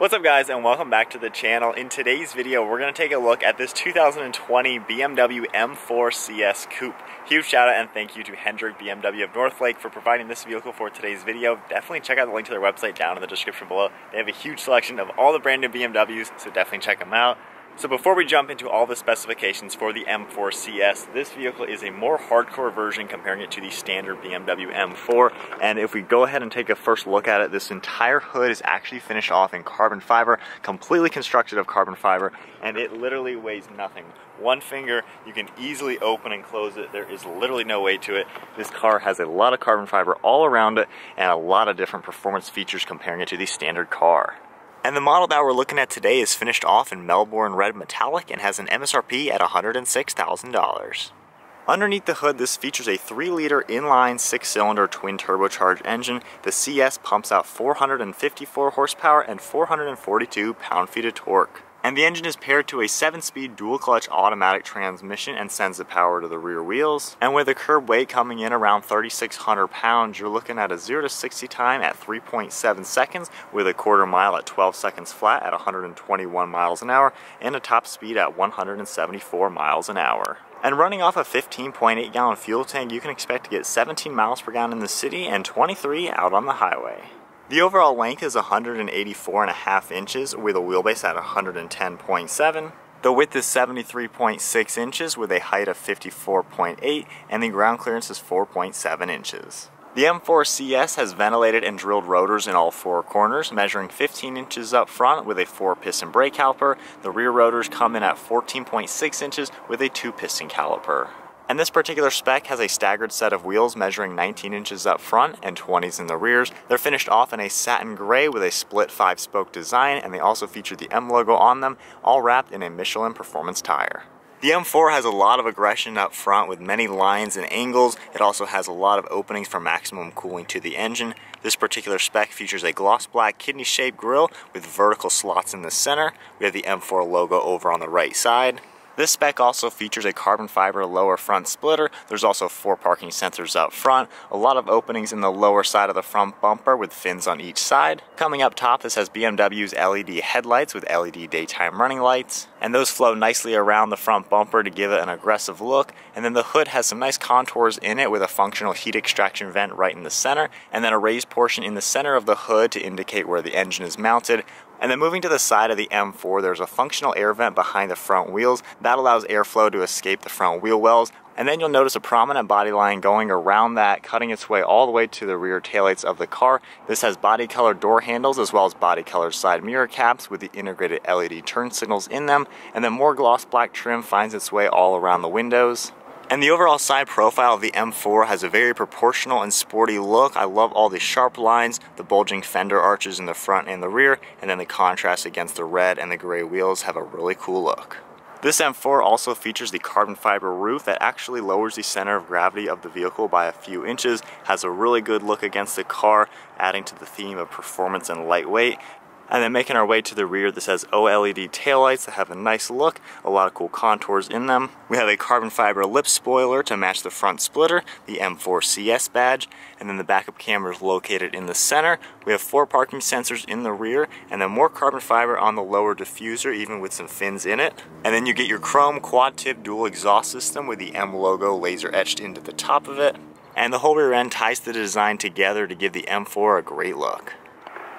What's up guys, and welcome back to the channel. In today's video we're going to take a look at this 2020 BMW M4 CS Coupe. Huge shout out and thank you to Hendrick BMW of Northlake for providing this vehicle for today's video. Definitely check out the link to their website down in the description below. They have a huge selection of all the brand new BMWs, so definitely check them out. So before we jump into all the specifications for the M4 CS, this vehicle is a more hardcore version comparing it to the standard BMW M4. And if we go ahead and take a first look at it, this entire hood is actually finished off in carbon fiber, completely constructed of carbon fiber, and it literally weighs nothing. One finger, you can easily open and close it. There is literally no weight to it. This car has a lot of carbon fiber all around it and a lot of different performance features comparing it to the standard car. And the model that we're looking at today is finished off in Melbourne Red Metallic and has an MSRP at $106,000. Underneath the hood, this features a 3-liter inline 6-cylinder twin turbocharged engine. The CS pumps out 454 horsepower and 442 pound-feet of torque. And the engine is paired to a 7-speed dual-clutch automatic transmission and sends the power to the rear wheels. And with a curb weight coming in around 3,600 pounds, you're looking at a 0 to 60 time at 3.7 seconds, with a quarter mile at 12 seconds flat at 121 miles an hour, and a top speed at 174 miles an hour. And running off a 15.8 gallon fuel tank, you can expect to get 17 miles per gallon in the city and 23 out on the highway. The overall length is 184.5 inches with a wheelbase at 110.7. The width is 73.6 inches with a height of 54.8, and the ground clearance is 4.7 inches. The M4 CS has ventilated and drilled rotors in all 4 corners, measuring 15 inches up front with a 4-piston brake caliper. The rear rotors come in at 14.6 inches with a 2-piston caliper. And this particular spec has a staggered set of wheels measuring 19 inches up front and 20s in the rears. They're finished off in a satin gray with a split 5-spoke design, and they also feature the M logo on them, all wrapped in a Michelin performance tire. The M4 has a lot of aggression up front with many lines and angles. It also has a lot of openings for maximum cooling to the engine. This particular spec features a gloss black kidney-shaped grille with vertical slots in the center. We have the M4 logo over on the right side. This spec also features a carbon fiber lower front splitter. There's also 4 parking sensors up front, a lot of openings in the lower side of the front bumper with fins on each side. Coming up top, this has BMW's LED headlights with LED daytime running lights, and those flow nicely around the front bumper to give it an aggressive look. And then the hood has some nice contours in it with a functional heat extraction vent right in the center, and then a raised portion in the center of the hood to indicate where the engine is mounted. And then moving to the side of the M4, there's a functional air vent behind the front wheels. That allows airflow to escape the front wheel wells. And then you'll notice a prominent body line going around that, cutting its way all the way to the rear taillights of the car. This has body colored door handles as well as body colored side mirror caps with the integrated LED turn signals in them. And then more gloss black trim finds its way all around the windows. And the overall side profile of the M4 has a very proportional and sporty look. I love all the sharp lines, the bulging fender arches in the front and the rear, and then the contrast against the red and the gray wheels have a really cool look. This M4 also features the carbon fiber roof that actually lowers the center of gravity of the vehicle by a few inches, has a really good look against the car, adding to the theme of performance and lightweight. And then making our way to the rear, this has OLED taillights that have a nice look, a lot of cool contours in them. We have a carbon fiber lip spoiler to match the front splitter, the M4 CS badge, and then the backup camera is located in the center. We have 4 parking sensors in the rear, and then more carbon fiber on the lower diffuser, even with some fins in it. And then you get your chrome quad-tip dual exhaust system with the M logo laser etched into the top of it. And the whole rear end ties the design together to give the M4 a great look.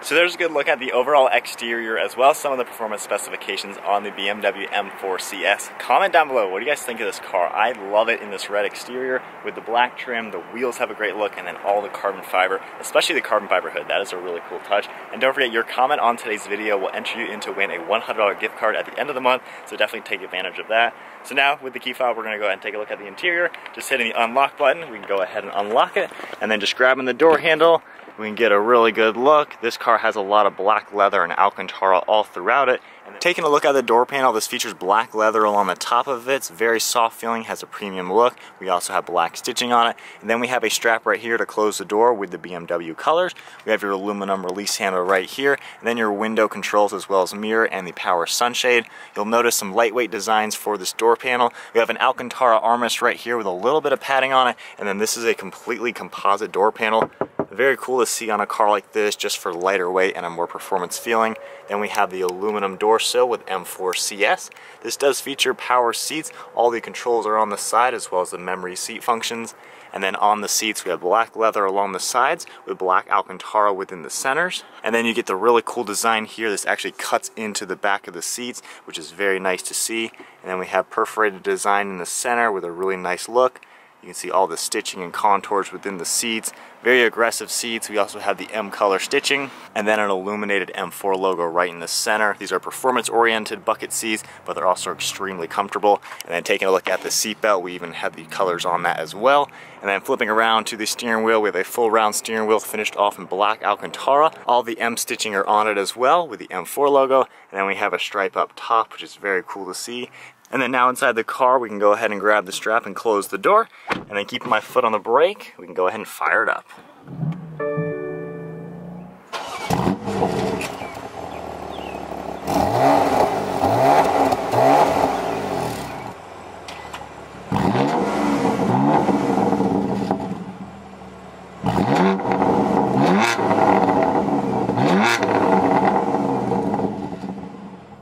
So there's a good look at the overall exterior as well as some of the performance specifications on the BMW M4 CS. Comment down below, what do you guys think of this car? I love it in this red exterior with the black trim. The wheels have a great look, and then all the carbon fiber, especially the carbon fiber hood. That is a really cool touch. And don't forget, your comment on today's video will enter you in to win a $100 gift card at the end of the month, so definitely take advantage of that. So now with the key fob, we're going to go ahead and take a look at the interior. Just hitting the unlock button, we can go ahead and unlock it, and then just grabbing the door handle, we can get a really good look. This car has a lot of black leather and Alcantara all throughout it. And taking a look at the door panel, this features black leather along the top of it. It's very soft feeling, has a premium look. We also have black stitching on it. And then we have a strap right here to close the door with the BMW colors. We have your aluminum release handle right here, and then your window controls as well as mirror and the power sunshade. You'll notice some lightweight designs for this door panel. We have an Alcantara armrest right here with a little bit of padding on it, and then this is a completely composite door panel. Very cool to see on a car like this, just for lighter weight and a more performance feeling. Then we have the aluminum door sill with M4 CS. This does feature power seats. All the controls are on the side, as well as the memory seat functions. And then on the seats we have black leather along the sides with black Alcantara within the centers. And then you get the really cool design here. This actually cuts into the back of the seats, which is very nice to see. And then we have perforated design in the center with a really nice look. You can see all the stitching and contours within the seats. Very aggressive seats. We also have the M color stitching, and then an illuminated M4 logo right in the center. These are performance-oriented bucket seats, but they're also extremely comfortable. And then taking a look at the seat belt, we even have the colors on that as well. And then flipping around to the steering wheel, we have a full round steering wheel finished off in black Alcantara. All the M stitching are on it as well with the M4 logo. And then we have a stripe up top, which is very cool to see. And then now inside the car, we can go ahead and grab the strap and close the door. And then keeping my foot on the brake, we can go ahead and fire it up.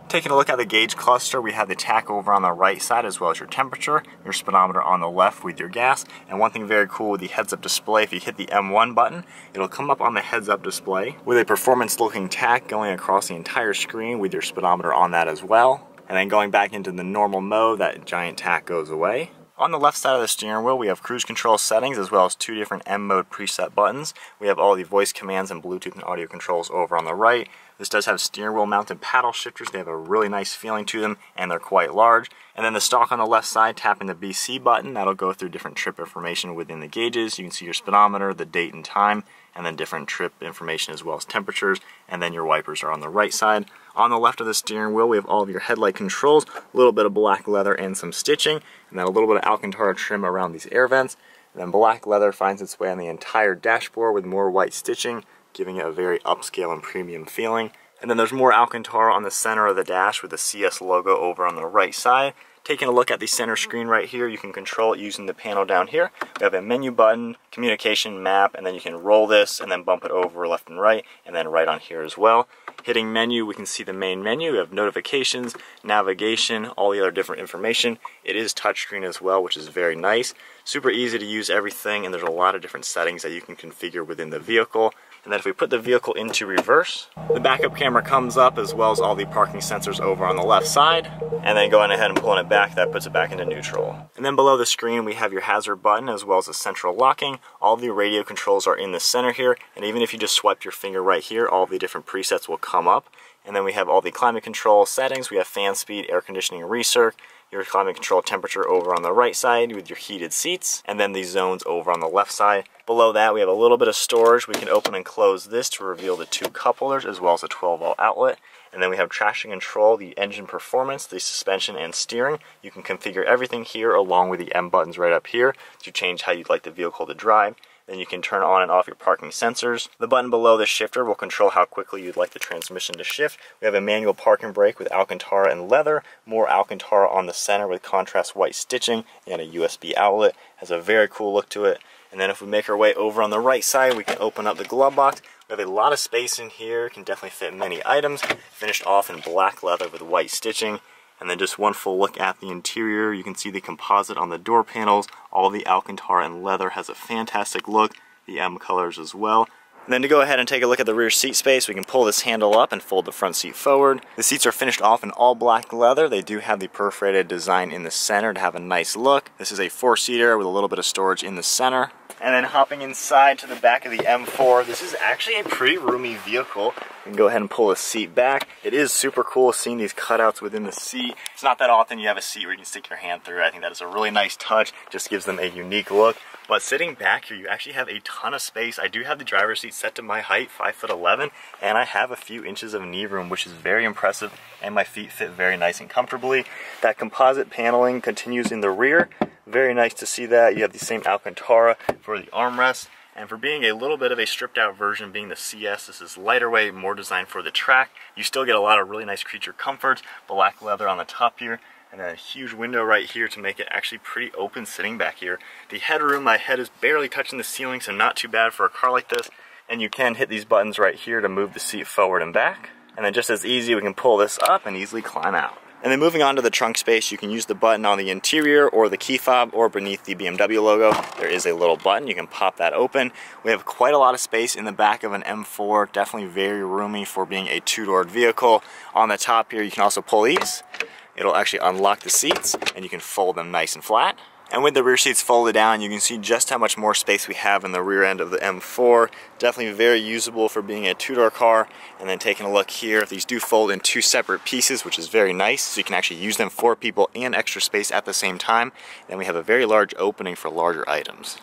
Taking a look at the gauge cluster, we have the tach over on the right side, as well as your temperature, your speedometer on the left with your gas. And one thing very cool with the heads-up display, if you hit the M1 button, it'll come up on the heads-up display with a performance-looking tach going across the entire screen with your speedometer on that as well. And then going back into the normal mode, that giant tach goes away. On the left side of the steering wheel, we have cruise control settings, as well as 2 different M mode preset buttons. We have all the voice commands and Bluetooth and audio controls over on the right. This does have steering wheel mounted paddle shifters. They have a really nice feeling to them, and they're quite large. And then the stalk on the left side, tapping the BC button, that'll go through different trip information within the gauges. You can see your speedometer, the date and time, and then different trip information as well as temperatures, and then your wipers are on the right side. On the left of the steering wheel, we have all of your headlight controls, a little bit of black leather and some stitching, and then a little bit of Alcantara trim around these air vents. And then black leather finds its way on the entire dashboard with more white stitching, giving it a very upscale and premium feeling. And then there's more Alcantara on the center of the dash with the CS logo over on the right side. Taking a look at the center screen right here, you can control it using the panel down here. We have a menu button, communication, map, and then you can roll this and then bump it over left and right, and then right on here as well. Hitting menu, we can see the main menu. We have notifications, navigation, all the other different information. It is touchscreen as well, which is very nice. Super easy to use everything, and there's a lot of different settings that you can configure within the vehicle. And then if we put the vehicle into reverse, the backup camera comes up, as well as all the parking sensors over on the left side. And then going ahead and pulling it back, that puts it back into neutral. And then below the screen, we have your hazard button, as well as the central locking. All the radio controls are in the center here, and even if you just swipe your finger right here, all the different presets will come up. And then we have all the climate control settings. We have fan speed, air conditioning recirc, your climate control temperature over on the right side with your heated seats, and then these zones over on the left side. Below that, we have a little bit of storage. We can open and close this to reveal the 2 cup holders, as well as a 12-volt outlet. And then we have traction control, the engine performance, the suspension, and steering. You can configure everything here along with the M buttons right up here to change how you'd like the vehicle to drive. Then you can turn on and off your parking sensors. The button below the shifter will control how quickly you'd like the transmission to shift. We have a manual parking brake with Alcantara and leather, more Alcantara on the center with contrast white stitching, and a USB outlet. Has a very cool look to it. And then if we make our way over on the right side, we can open up the glove box. We have a lot of space in here, can definitely fit many items. Finished off in black leather with white stitching. And then just one full look at the interior. You can see the composite on the door panels. All the Alcantara and leather has a fantastic look. The M colors as well. And then to go ahead and take a look at the rear seat space, we can pull this handle up and fold the front seat forward. The seats are finished off in all black leather. They do have the perforated design in the center to have a nice look. This is a 4-seater with a little bit of storage in the center. And then hopping inside to the back of the M4, this is actually a pretty roomy vehicle. We can go ahead and pull the seat back. It is super cool seeing these cutouts within the seat. It's not that often you have a seat where you can stick your hand through. I think that is a really nice touch. Just gives them a unique look. But sitting back here, you actually have a ton of space. I do have the driver's seat set to my height, 5'11", and I have a few inches of knee room, which is very impressive, and my feet fit very nice and comfortably. That composite paneling continues in the rear. Very nice to see that. You have the same Alcantara for the armrest. And for being a little bit of a stripped out version, being the CS, this is lighter weight, more designed for the track. You still get a lot of really nice creature comforts, black leather on the top here, And then a huge window right here to make it actually pretty open sitting back here. The headroom, my head is barely touching the ceiling, so not too bad for a car like this. And you can hit these buttons right here to move the seat forward and back. And then just as easy, we can pull this up and easily climb out. And then moving on to the trunk space, you can use the button on the interior or the key fob or beneath the BMW logo. There is a little button, you can pop that open. We have quite a lot of space in the back of an M4, definitely very roomy for being a two-doored vehicle. On the top here, you can also pull these. It'll actually unlock the seats and you can fold them nice and flat. And with the rear seats folded down, you can see just how much more space we have in the rear end of the M4. Definitely very usable for being a two-door car. And then taking a look here, these do fold in two separate pieces, which is very nice. So you can actually use them for people and extra space at the same time. Then we have a very large opening for larger items.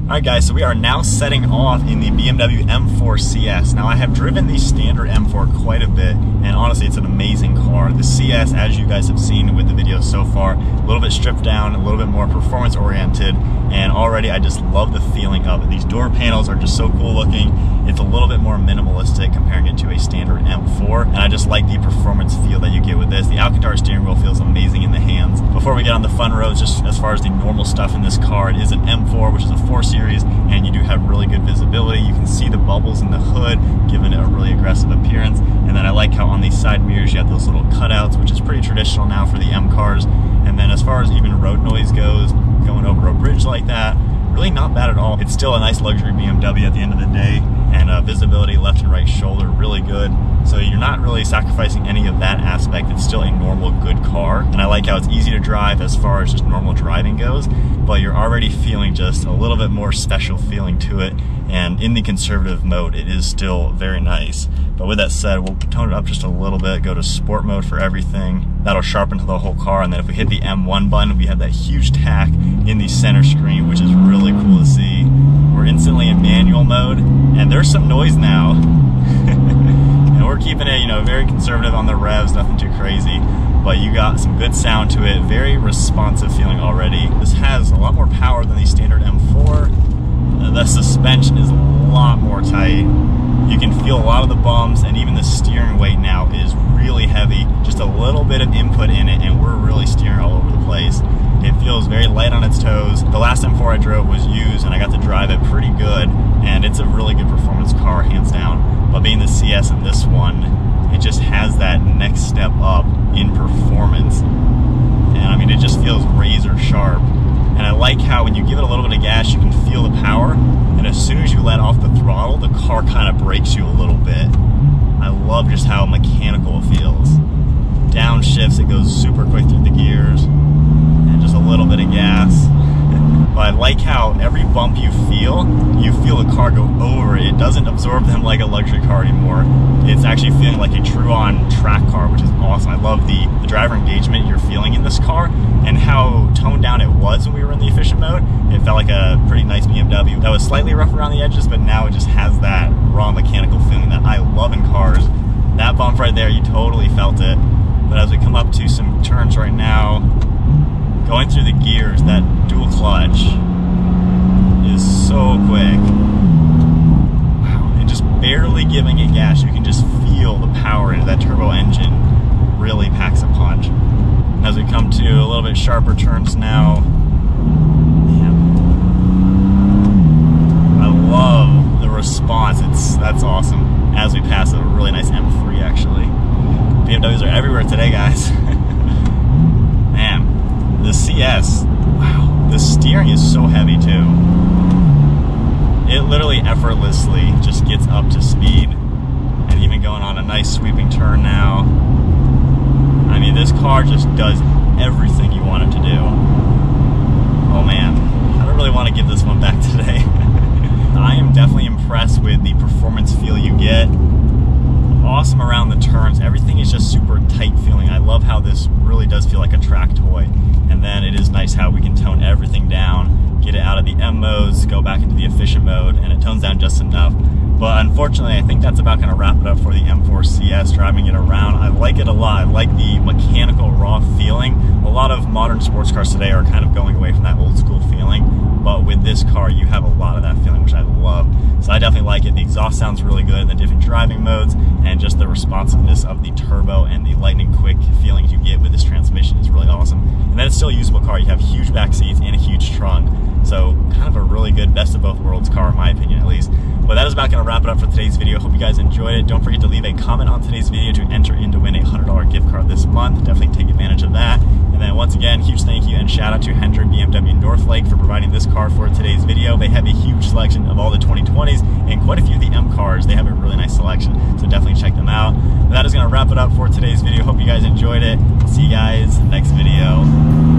Alright guys, so we are now setting off in the BMW M4 CS. Now I have driven the standard M4 quite a bit, and honestly it's an amazing car. The CS, as you guys have seen with the video so far, a little bit stripped down, a little bit more performance oriented, and already I just love the feeling of it. These door panels are just so cool looking. It's a little bit more minimalistic comparing it to a standard M4, and I just like the performance feel that you get with this. The Alcantara steering wheel feels amazing in the hands. Before we get on the fun roads, just as far as the normal stuff in this car, it is an M4, which is a 4 Series, and you do have really good visibility. You can see the bubbles in the hood, giving it a really aggressive appearance. And then I like how on these side mirrors you have those little cutouts, which is pretty traditional now for the M cars. And then as far as even road noise goes, going over a bridge like that, really not bad at all. It's still a nice luxury BMW at the end of the day, and visibility left and right shoulder really good. So you're not really sacrificing any of that aspect. It's still a normal good car, and I like how it's easy to drive as far as just normal driving goes, but you're already feeling just a little bit more special feeling to it. And in the conservative mode, it is still very nice. But with that said, we'll tone it up just a little bit, go to sport mode for everything. That'll sharpen the whole car, and then if we hit the M1 button, we have that huge tack in the center screen, which is really cool to see. We're instantly in manual mode, and there's some noise now. And we're keeping it, you know, very conservative on the revs, nothing too crazy. But you got some good sound to it, very responsive feeling already. This has a lot more power than the standard M4. The suspension is a lot more tight. You can feel a lot of the bumps, and even the steering weight now is really heavy. Just a little bit of input in it, and we're really steering all over the place. It feels very light on its toes. The last M4 I drove was used, and I got to drive it pretty good, and it's a really good performance car, hands down. But being the CS in this one, it just has that next step up in performance. And I mean, it just feels razor sharp. And I like how when you give it a little bit of gas, you can feel the power, and as soon as you let off the throttle, the car kind of brakes you a little bit. I love just how mechanical it feels. Downshifts, it goes super quick through the gears, and just a little bit of gas. But I like how every bump you feel the car go over it. It doesn't absorb them like a luxury car anymore. It's actually feeling like a true-on track car, which is awesome. I love the driver engagement you're feeling in this car, and how toned down it was when we were in the efficient mode. It felt like a pretty nice BMW. That was slightly rough around the edges, but now it just has that raw mechanical feeling that I love in cars. That bump right there, you totally felt it. But as we come up to some turns right now, going through the gears, that dual clutch is so quick. Wow, and just barely giving it gas, you can just feel the power into that turbo engine. Really packs a punch. And as we come to a little bit sharper turns now, man, I love the response. That's awesome. As we pass a really nice M3 actually. BMWs are everywhere today, guys. Man, the CS, wow, the steering is so heavy too. It literally effortlessly just gets up to speed, and even going on a nice sweeping turn now. I mean, this car just does everything you want it to do. Oh man, I don't really want to give this one back today. I am definitely impressed with the performance feel you get. Awesome around the turns. Everything is just super tight feeling. I love how this really does feel like a track toy. And then it is nice how we can tone everything down, get it out of the M modes, go back into the efficient mode, and it tones down just enough. But unfortunately, I think that's about going to wrap it up for the M4 CS, driving it around. I like it a lot. I like the mechanical, raw feeling. A lot of modern sports cars today are kind of going away from that old school feeling. But with this car, you have a lot of that feeling, which I love. So I definitely like it. The exhaust sounds really good, the different driving modes, and just the responsiveness of the turbo and the lightning quick feelings you get with this transmission is really awesome. And then it's still a usable car. You have huge back seats and a huge trunk. So kind of a really good best of both worlds car in my opinion at least. But that is about going to wrap it up for today's video. Hope you guys enjoyed it. Don't forget to leave a comment on today's video to enter in to win a $100 gift card this month. Definitely take advantage of that. And then once again, huge thank you and shout out to Hendrick BMW Northlake for providing this car for today's video. They have a huge selection of all the 2020s and quite a few of the M cars. They have a really nice selection, so definitely check them out. But that is going to wrap it up for today's video. Hope you guys enjoyed it. See you guys next video.